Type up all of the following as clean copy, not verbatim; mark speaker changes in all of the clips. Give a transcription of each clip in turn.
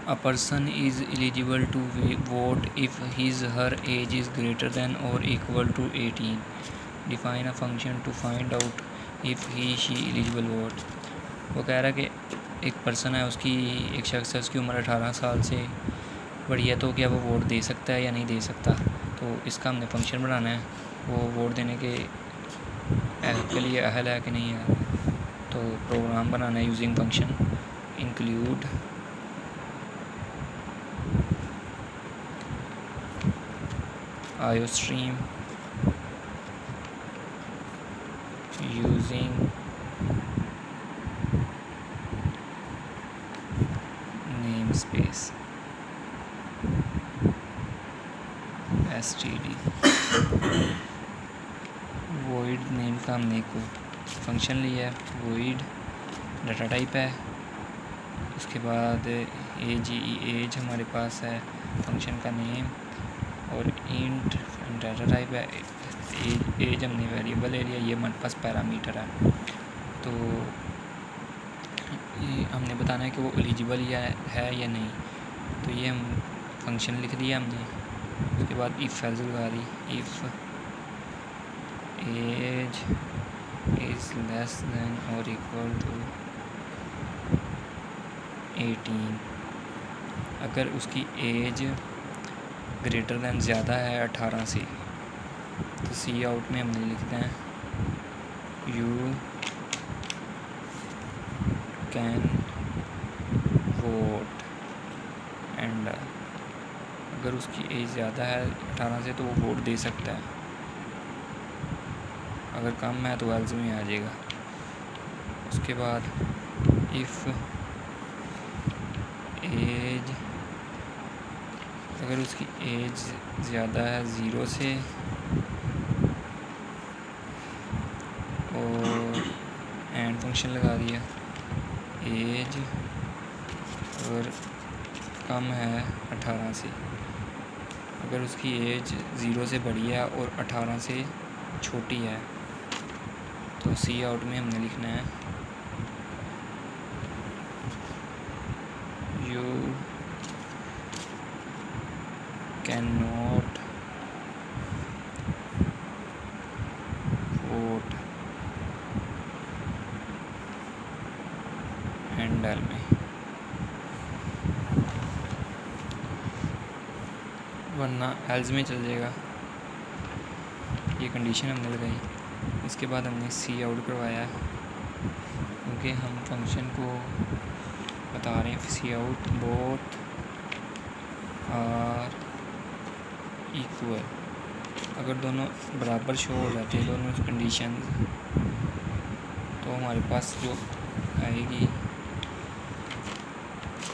Speaker 1: A person is eligible to vote if his/her age is greater than or equal to 18. Define a function to find out if he/she eligible vote. वो कह रहा है कि एक person है, उसकी एक शख्स है, उसकी उम्र 18 साल से बड़ी है, तो क्या वो वोट दे सकता है या नहीं दे सकता। तो इसका हमने फंक्शन बनाना है, वो वोट देने के लिए अहल है कि नहीं है। तो प्रोग्राम बनाना है using function include IOStream using namespace std void name का हमने को फंक्शन लिया है, void डाटा टाइप है, उसके बाद एज हमारे पास है फंक्शन का नेम, और इंट डाटा टाइप है, एज हमने वेरिएबल ले लिया, ये हमारे पास पैरामीटर है। तो ये हमने बताना है कि वो एलिजिबल है या नहीं। तो ये हम फंक्शन लिख दिया हमने। उसके बाद इफ़ एल्स लगा दी, if age is less than or equal to 18, अगर उसकी एज ग्रेटर दैन ज़्यादा है 18 से, तो सी आउट में हमने लिखते हैं यू कैन वोट, एंड अगर उसकी एज ज़्यादा है 18 से तो वो वोट दे सकता है, अगर कम है तो एल्स में आ जाएगा। उसके बाद इफ़ एज, अगर उसकी एज ज़्यादा है 0 से और एंड फंक्शन लगा दिया, एज और कम है 18 से, अगर उसकी एज 0 से बड़ी है और 18 से छोटी है, तो सी आउट में हमने लिखना है you can not vote, and L में, वरना एल्स में चल जाएगा। ये कंडीशन हमने लगाई। इसके बाद हमने सी आउट करवाया है, क्योंकि हम फंक्शन को बता रहे हैं सी आउट बोथ आर इक्वल, अगर दोनों बराबर शो हो जाते हैं दोनों कंडीशन, तो हमारे पास जो आएगी,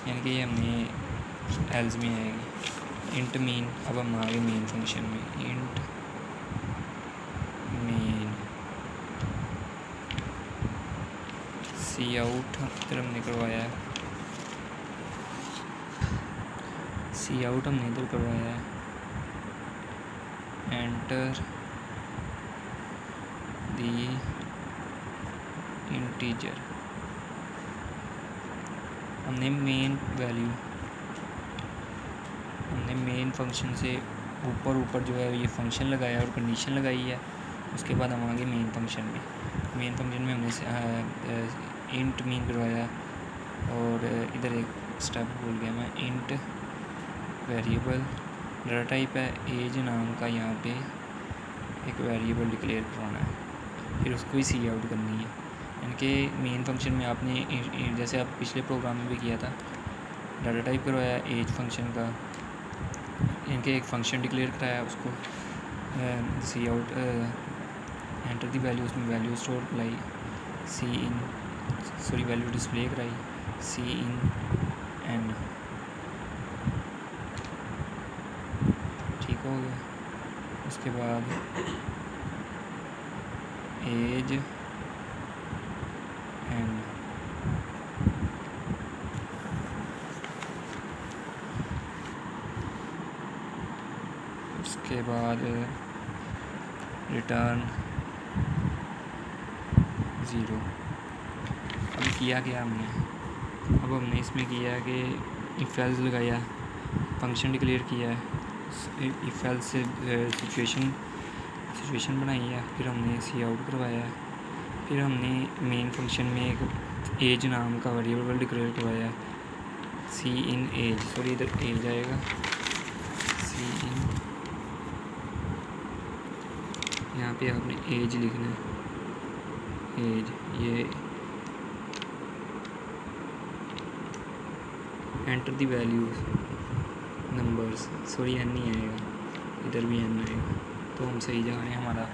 Speaker 1: यानी कि हमने एल्स में आएगी इंट मीन। अब हम आगे मेन फंक्शन में, इंट मेन सी आउट इधर हमने करवाया है, सी आउट हमने इधर करवाया है, एंटर दी इंटीजर, हमने मेन वैल्यू, हमने मेन फंक्शन से ऊपर जो है ये फंक्शन लगाया और कंडीशन लगाई है। उसके बाद हम आगे मेन फंक्शन में, मेन फंक्शन में हमने इंट मीन करवाया, और इधर एक स्टेप भूल गया मैं, इंट वेरिएबल डाटा टाइप है, एज नाम का यहाँ पे एक वेरिएबल डिक्लेयर करवाना है, फिर उसको ही सी आउट करनी है। यानी कि मेन फंक्शन में आपने जैसे आप पिछले प्रोग्राम में भी किया था, डाटा टाइप करवाया एज फंक्शन का, इनके एक फंक्शन डिक्लेयर कराया, उसको सी आउट एंटर दी वैल्यू, उसमें वैल्यू स्टोर कराई, वैल्यू डिस्प्ले कराई, सी इन एन, ठीक हो गया। उसके बाद एज एन, उसके बाद रिटर्न 0। अभी किया क्या हमने, अब हमने इसमें किया है कि इफ एल्स लगाया, फंक्शन डिक्लेयर किया है, इफ एल्स से सिचुएशन बनाई है, फिर हमने सी आउट करवाया है, फिर हमने मेन फंक्शन में एक एज नाम का वेरिएबल डिक्लेयर करवाया है, सी इन एज, सॉरी इधर एज आएगा, सी इन, यहाँ पे आपने एज लिखना है, एज, ये enter the values numbers, sorry N नहीं आएगा, इधर भी एन आएगा, तो हम सही जा रहे हैं, हमारा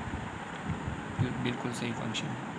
Speaker 1: बिल्कुल सही फंक्शन है।